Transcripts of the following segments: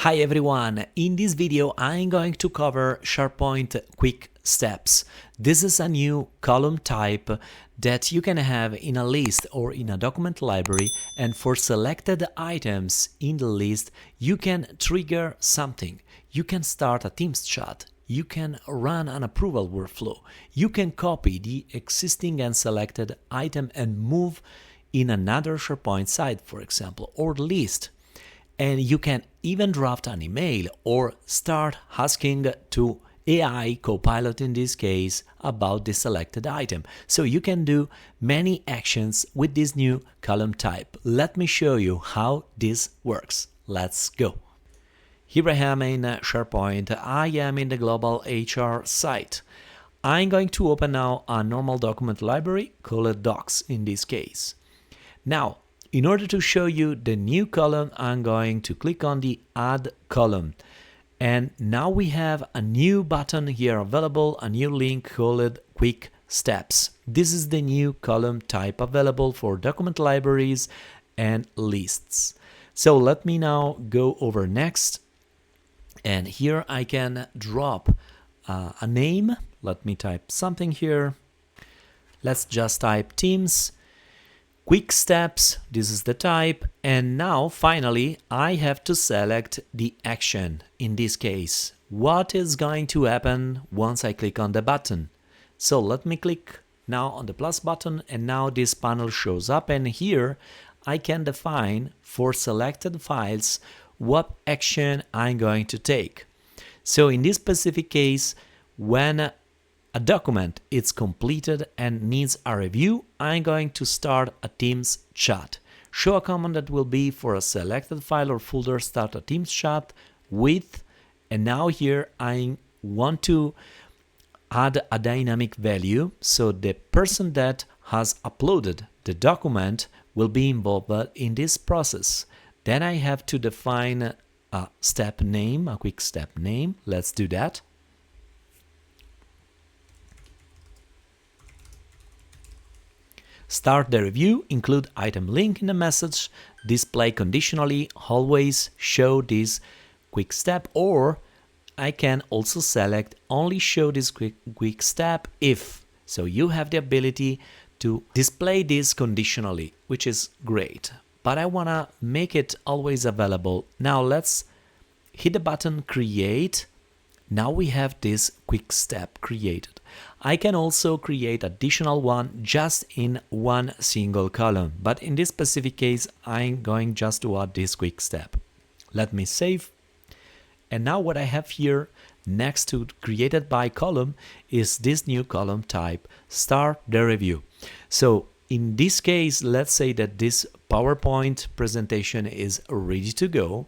Hi everyone, in this video I'm going to cover SharePoint Quick Steps. This is a new column type that you can have in a list or in a document library, and for selected items in the list you can trigger something. You can start a Teams chat, you can run an approval workflow, you can copy the existing and selected item and move in another SharePoint site, for example, or list. And you can even draft an email or start asking to AI Copilot in this case about the selected item. So you can do many actions with this new column type. Let me show you how this works. Let's go. Here I am in SharePoint. I am in the global HR site. I'm going to open now a normal document library called Docs in this case. Now, in order to show you the new column, I'm going to click on the Add Column. And now we have a new button here available, a new link called Quick Steps. This is the new column type available for document libraries and lists. So let me now go over next. And here I can drop a name. Let me type something here. Let's just type Teams. Quick Steps, this is the type, and now finally I have to select the action. In this case, what is going to happen once I click on the button? So let me click now on the plus button, and now this panel shows up, and here I can define for selected files what action I'm going to take. So in this specific case, when a document is completed and needs a review, I'm going to start a Teams chat. Show a command that will be for a selected file or folder, start a Teams chat with, and now here I want to add a dynamic value, so the person that has uploaded the document will be involved in this process. Then I have to define a step name, a quick step name. Let's do that. Start the review, include item link in the message, display conditionally, always show this quick step, or I can also select only show this quick step if. So you have the ability to display this conditionally, which is great. But I want to make it always available. Now let's hit the button create. Now we have this quick step created. I can also create additional one just in one single column, but in this specific case I'm going just to add this quick step. Let me save. And now what I have here next to created by column is this new column type, start the review. So in this case, let's say that this PowerPoint presentation is ready to go.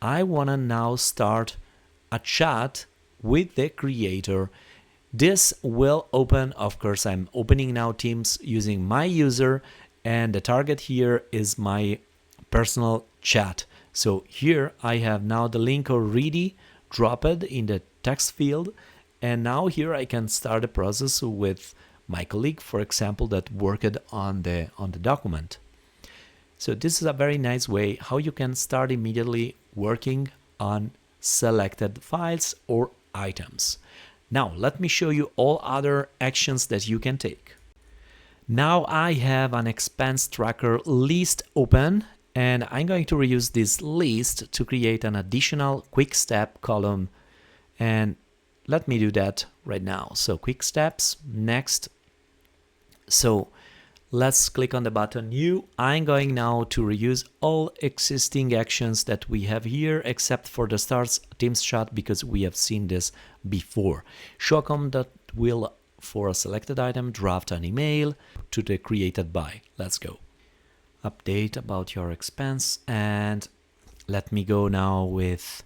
I want to now start a chat with the creator. This will open, of course, I'm opening now Teams using my user, and the target here is my personal chat. So here I have now the link already dropped in the text field, and now here I can start a process with my colleague, for example, that worked on the document. So this is a very nice way how you can start immediately working on selected files or items. Now let me show you all other actions that you can take. Now I have an expense tracker list open, and I'm going to reuse this list to create an additional quick step column, and let me do that right now. So quick steps, next. So let's click on the button new. I'm going now to reuse all existing actions that we have here except for the starts Teams chat, because we have seen this before. Show a command that will for a selected item draft an email to the created by. Let's go. Update about your expense, and let me go now with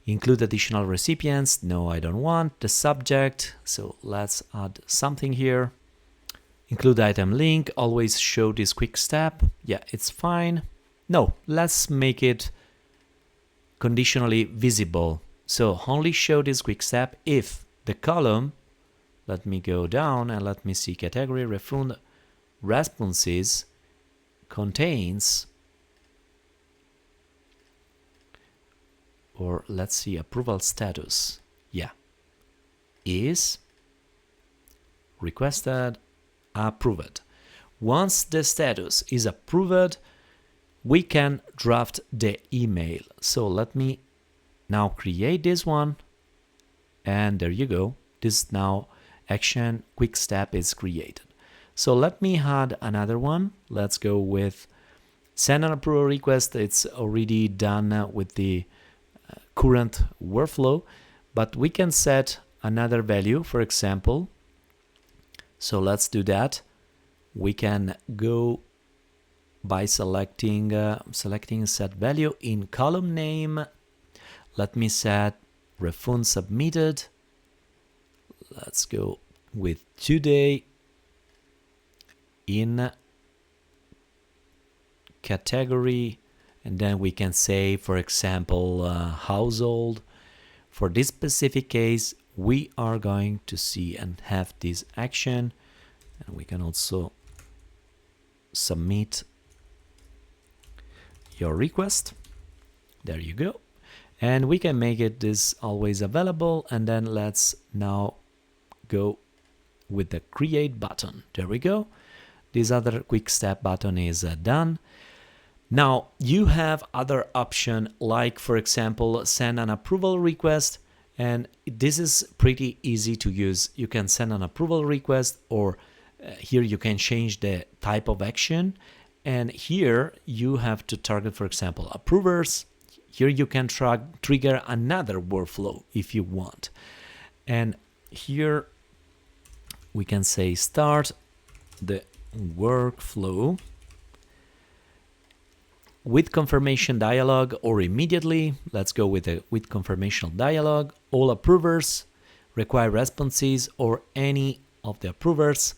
include additional recipients. No, I don't want the subject, so let's add something here. Include item link, always show this quick step. Yeah, it's fine. No, let's make it conditionally visible. So only show this quick step if the column, let me go down and let me see category refund responses contains or let's see, approval status. Yeah, is requested, approved. Once the status is approved, we can draft the email. So let me now create this one, and there you go. This now action quick step is created. So let me add another one. Let's go with send an approval request. It's already done with the current workflow, but we can set another value, for example. So let's do that. We can go by selecting set value in column name. Let me set refund submitted. Let's go with today. In category, and then we can say, for example, household. For this specific case, we are going to see and have this action, and we can also submit your request. There you go. And we can make it this always available, and then let's now go with the create button. There we go. This other quick step button is done. Now you have other option, like for example send an approval request, and this is pretty easy to use. You can send an approval request, or here you can change the type of action, and here you have to target, for example, approvers. Here you can trigger another workflow if you want, and here we can say start the workflow with confirmation dialog, or immediately. Let's go with the with confirmation dialog. All approvers require responses, or any of the approvers.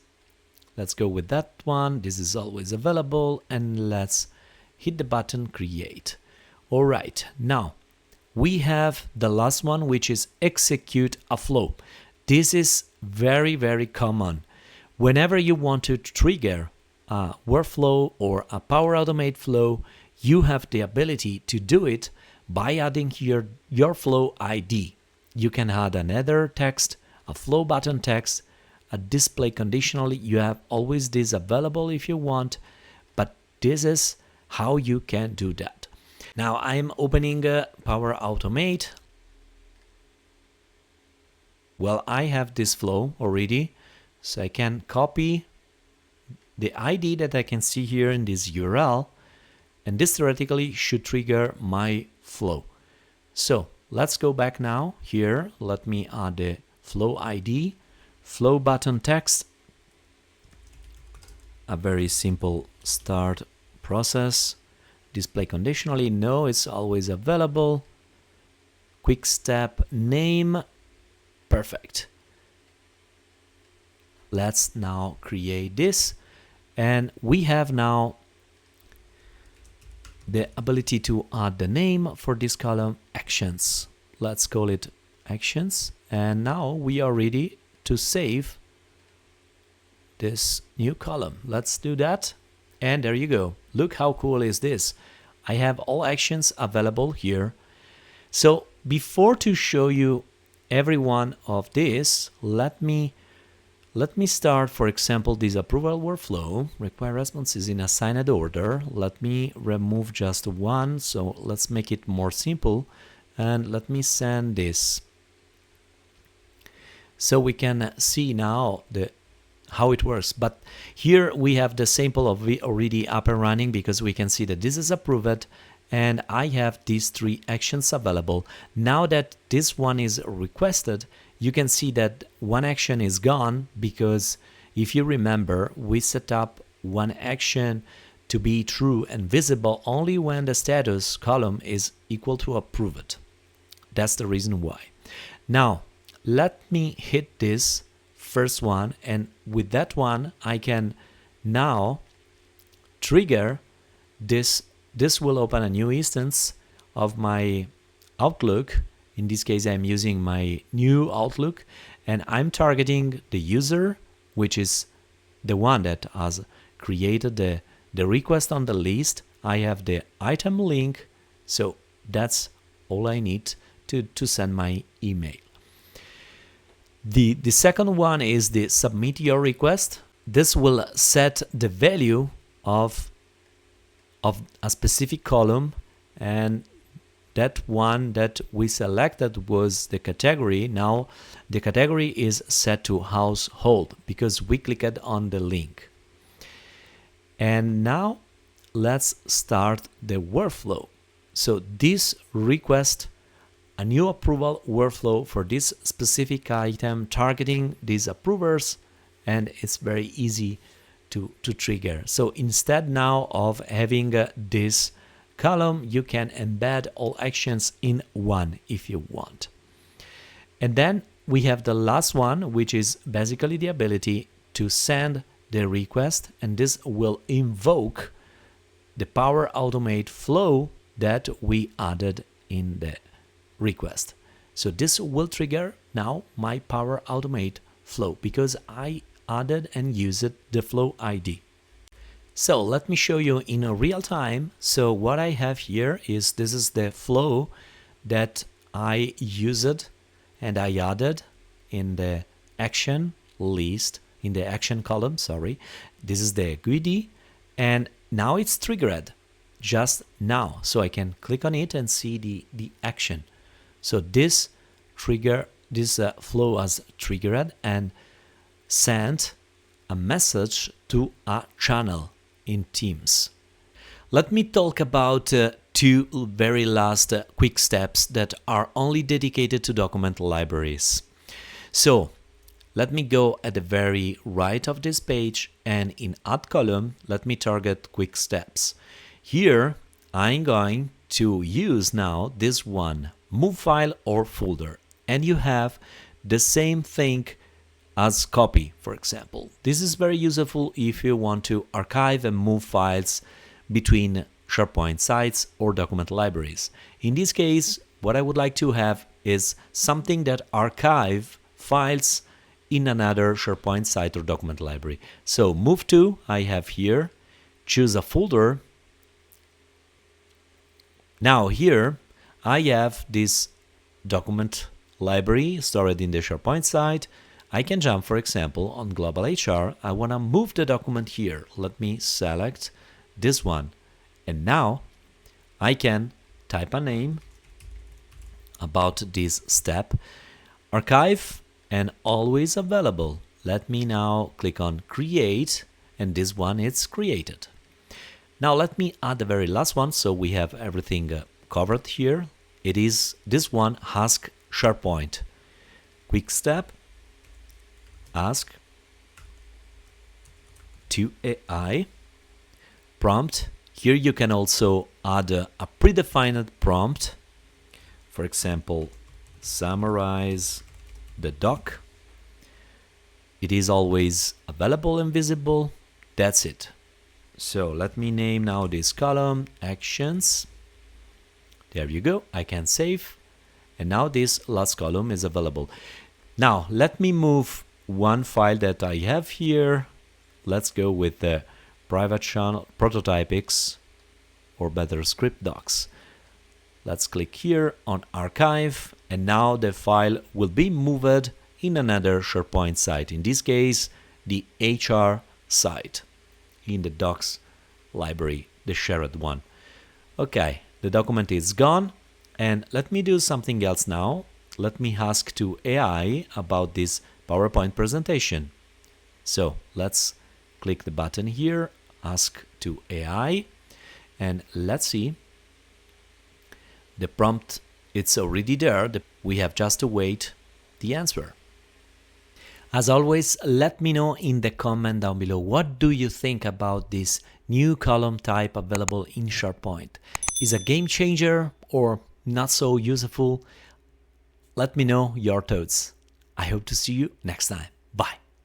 Let's go with that one. This is always available, and let's hit the button create. All right, now we have the last one, which is execute a flow. This is very, very common. Whenever you want to trigger a workflow or a Power Automate flow, you have the ability to do it by adding here your flow ID. You can add another text, a flow button text, a display conditionally. You have always this available if you want, but this is how you can do that. Now I'm opening Power Automate. Well, I have this flow already, so I can copy the ID that I can see here in this URL, and this theoretically should trigger my flow. So let's go back now here. Let me add the flow ID, flow button text, a very simple start process, display conditionally, no, it's always available, quick step name, perfect. Let's now create this, and we have now the ability to add the name for this column, actions. Let's call it actions, and now we are ready to save this new column. Let's do that, and there you go. Look how cool is this. I have all actions available here. So before to show you every one of this, let me start, for example, this approval workflow, require responses in assigned order. Let me remove just one, so let's make it more simple, and let me send this. So we can see now how it works. But here we have the sample of it already up and running, because we can see that this is approved, and I have these three actions available. Now that this one is requested, you can see that one action is gone, because if you remember, we set up one action to be true and visible only when the status column is equal to approved. That's the reason why. Now, let me hit this first one, and with that one, I can now trigger this. This will open a new instance of my Outlook. In this case, I'm using my new Outlook, and I'm targeting the user, which is the one that has created the request on the list. I have the item link, so that's all I need to send my email. The second one is the submit your request. This will set the value of a specific column, and that one that we selected was the category. Now the category is set to household because we clicked on the link. And now let's start the workflow. So this request a new approval workflow for this specific item, targeting these approvers, and it's very easy to trigger. So instead now of having this column, you can embed all actions in one if you want. And then we have the last one, which is basically the ability to send the request, and this will invoke the Power Automate flow that we added in the request. So this will trigger now my Power Automate flow because I added and used the flow ID. So let me show you in a real time. So what I have here is this is the flow that I used and I added in the action list, in the action column, sorry. This is the GUID, and now it's triggered just now. So I can click on it and see the action. So this flow has triggered and sent a message to a channel in Teams. Let me talk about two very last quick steps that are only dedicated to document libraries. So let me go at the very right of this page, and in Add Column, let me target quick steps. Here I'm going to use now this one, move file or folder, and you have the same thing as copy, for example. This is very useful if you want to archive and move files between SharePoint sites or document libraries. In this case, what I would like to have is something that archive files in another SharePoint site or document library. So move to, I have here, choose a folder. Now here I have this document library stored in the SharePoint site. I can jump, for example, on Global HR. I want to move the document here. Let me select this one. And now I can type a name about this step, archive, and always available. Let me now click on create, and this one is created. Now let me add the very last one so we have everything covered here. It is this one, ask SharePoint. Quick step, ask to AI, prompt. Here you can also add a predefined prompt. For example, summarize the doc. It is always available and visible. That's it. So let me name now this column actions. There you go. I can save. And now this last column is available. Now let me move one file that I have here. Let's go with the private channel prototypics, or better script docs. Let's click here on archive, and now the file will be moved in another SharePoint site. In this case, the HR site in the docs library, the shared one. Okay, the document is gone, and let me do something else now. Let me ask to AI about this PowerPoint presentation. So let's click the button here, ask to AI, and let's see. The prompt, it's already there. We have just to wait the answer. As always, let me know in the comment down below, what do you think about this new column type available in SharePoint? Is a game changer or not so useful? Let me know your thoughts. I hope to see you next time. Bye.